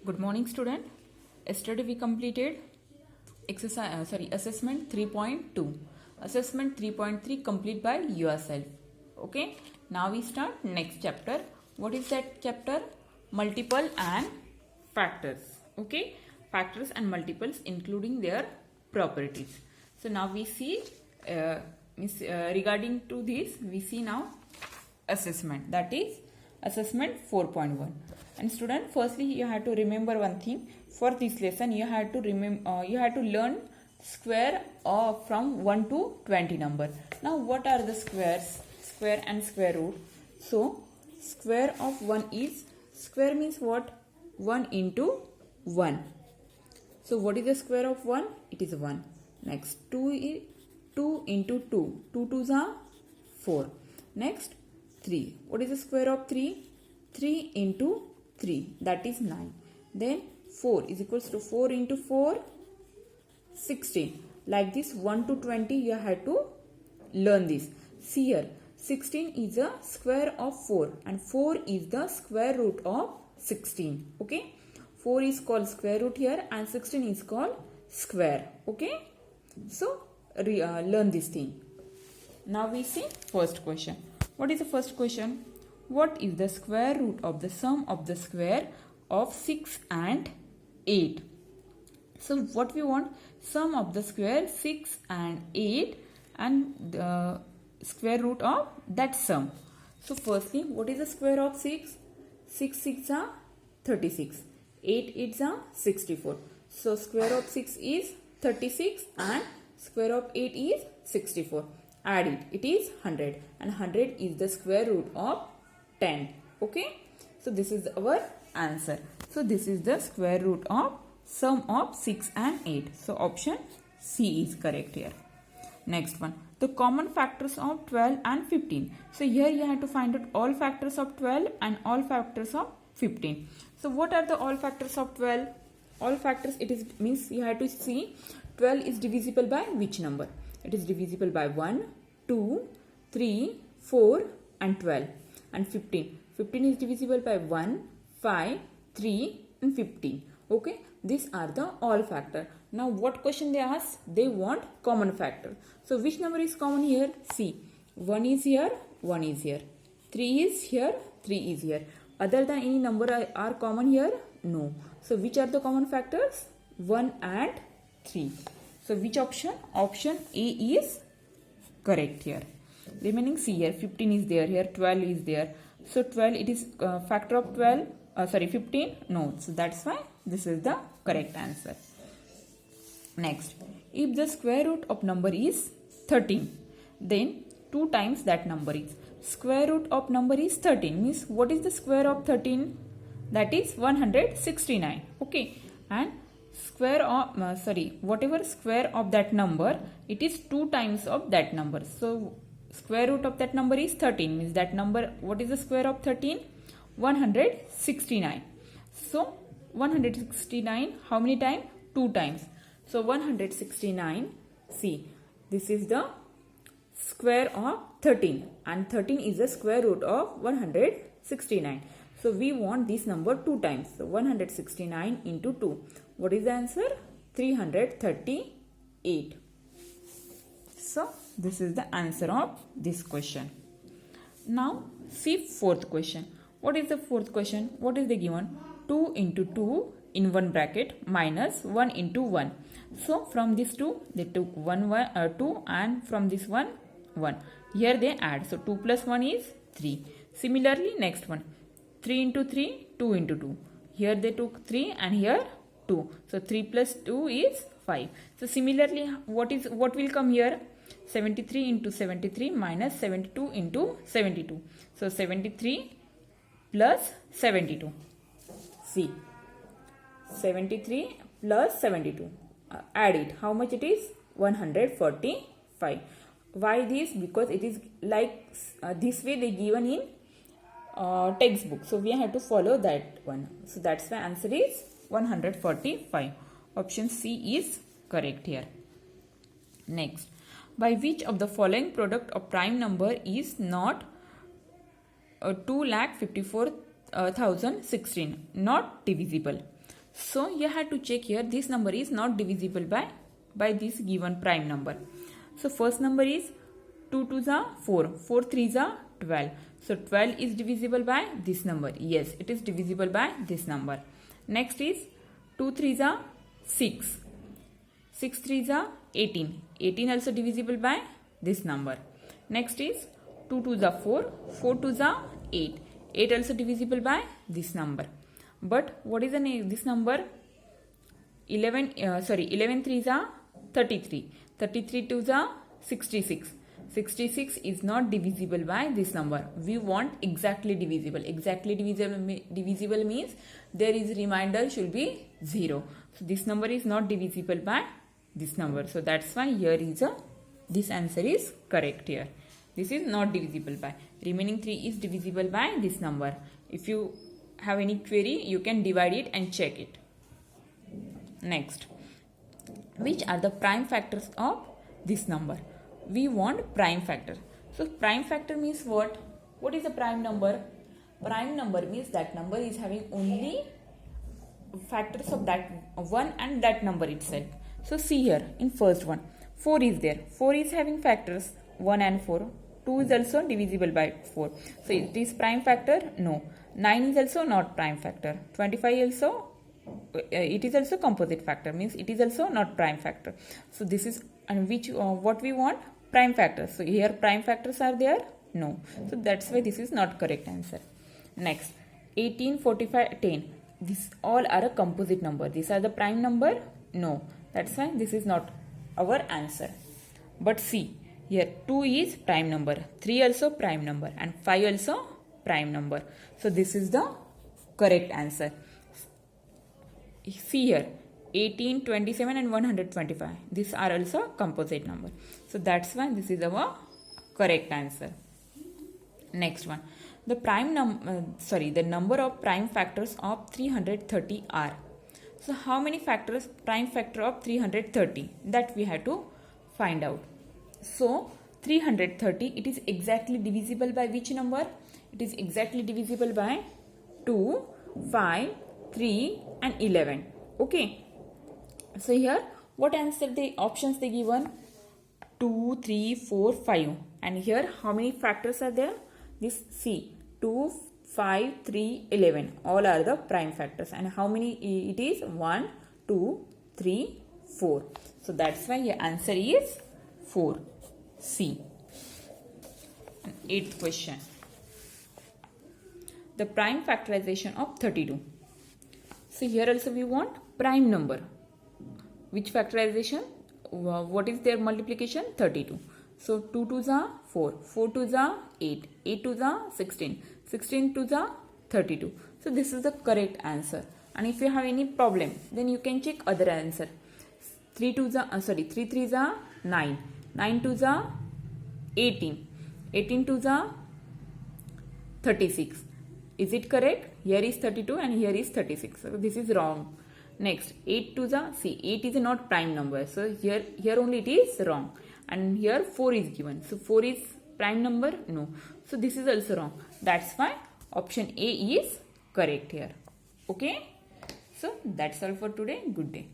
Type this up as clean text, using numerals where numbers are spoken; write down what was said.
Good morning, student. Yesterday we completed assessment 3.2. Assessment 3.3 complete by yourself. Okay. Now we start next chapter. What is that chapter? Multiple and factors. Okay. Factors and multiples including their properties. So now we see regarding to this we see now assessment, that is assessment 4.1. And student, firstly you have to remember one thing. For this lesson you have to learn square of from 1 to 20 number. Now what are the squares? Square and square root. So square of 1 is, square means what? 1 into 1. So what is the square of 1? It is 1. Next 2 is 2 into 2. 2 2s are 4. Next 3. What is the square of 3? 3 into 3, that is 9. Then 4 is equals to 4 into 4, 16. Like this 1 to 20 you have to learn this. See here, 16 is a square of 4 and 4 is the square root of 16. Okay, 4 is called square root here and 16 is called square. Okay, so learn this thing. Now we see first question. What is the first question? What is the square root of the sum of the square of 6 and 8? So what we want? Sum of the square 6 and 8 and the square root of that sum. So firstly, what is the square of 6? 6 6 are 36. 8 8 are 64. So square of 6 is 36 and square of 8 is 64. Add it. It is 100 and 100 is the square root of 10. Okay. So this is our answer. So this is the square root of sum of 6 and 8. So option C is correct here. Next one. The common factors of 12 and 15. So here you have to find out all factors of 12 and all factors of 15. So what are the all factors of 12? All factors, it is means you have to see 12 is divisible by which number? It is divisible by 1, 2, 3, 4 and 12. And 15. 15 is divisible by 1, 5, 3 and 15. Okay. These are the all factor. Now what question they ask? They want common factor. So which number is common here? See. 1 is here, 1 is here. 3 is here, 3 is here. Other than any number are common here? No. So which are the common factors? 1 and 3. So which option? Option A is correct here. Remaining C here, 15 is there, here 12 is there. So 12, it is factor of 12, 15? No. So that's why this is the correct answer. Next, if the square root of number is 13, then 2 times that number is. Square root of number is 13, means what is the square of 13? That is 169. Okay. And square of, whatever square of that number, it is 2 times of that number. So square root of that number is 13, means that number, what is the square of 13? 169. So 169, how many times? 2 times. So 169, see, this is the square of 13 and 13 is the square root of 169. So we want this number 2 times. So 169 into 2. What is the answer? 338. So this is the answer of this question. Now see fourth question. What is the fourth question? What is the given? 2 into 2 in one bracket minus 1 into 1. So from this 2 they took 2 and from this 1 1. Here they add. So 2 plus 1 is 3. Similarly next one. 3 into 3, 2 into 2. Here they took 3 and here 2. So 3 plus 2 is 5. So similarly what will come here? 73 into 73 minus 72 into 72. So 73 plus 72. See. 73 plus 72. Add it. How much it is? 145. Why this? Because it is like this way they given in textbook. So we have to follow that one. So that's why answer is 145. Option C is correct here. Next. By which of the following product of prime number is not 2,54,016 not divisible? So you have to check here, this number is not divisible by this given prime number. So first number is 2 2s are 4, 4 3s are 12. So 12 is divisible by this number. Yes, it is divisible by this number. Next is 2 3s are 6, 6 3s are 18. 18 also divisible by this number. Next is 2 2s are 4, 4 2s are 8. 8 also divisible by this number. But what is this number? 11 3s are 33. 33 2s are 66. 66 is not divisible by this number. We want exactly divisible. Exactly divisible means there is remainder should be 0. So this number is not divisible by this number. So that's why here is this answer is correct here. This is not divisible by. Remaining 3 is divisible by this number. If you have any query, you can divide it and check it. Next, which are the prime factors of this number? We want prime factor. So prime factor means what? What is a prime number? Prime number means that number is having only factors of that one and that number itself. So see here in first one, 4 is there. 4 is having factors 1 and 4. 2 is also divisible by 4. So it is prime factor? No. 9 is also not prime factor. 25 also, it is also composite factor, means it is also not prime factor. So this is, and which what we want? Prime factors. So here prime factors are there? No. So that's why this is not correct answer. Next, 18, 45, 10. These all are a composite number. These are the prime number? No. That's why this is not our answer. But see, here 2 is prime number, 3 also prime number, and 5 also prime number. So this is the correct answer. See here, 18, 27 and 125. These are also composite number. So that's why this is our correct answer. Next one. The the number of prime factors of 330 are. So how many factors, prime factor of 330? That we have to find out. So 330, it is exactly divisible by which number? It is exactly divisible by 2, 5, 3 and 11. Okay. So here what answer the options they given? 2, 3, 4, 5. And here how many factors are there? This C, 2, 5, 3, 11. All are the prime factors. And how many it is? 1, 2, 3, 4. So that's why your answer is 4. C. 8th question. The prime factorization of 32. So here also we want prime number. Which factorization? What is their multiplication? 32. So 2 2s are 4, 4 2s are 8, 8 2s are 16, 16 2s are 32. So this is the correct answer. And if you have any problem, then you can check other answer. 3 3s are 9, 9 2s are 18, 18 2s are 36. Is it correct? Here is 32 and here is 36. So this is wrong. Next, 8 2s are, see, 8 is not prime number. So here only it is wrong. And here 4 is given. So 4 is prime number? No. So this is also wrong. That's why option A is correct here. Okay. So that's all for today. Good day.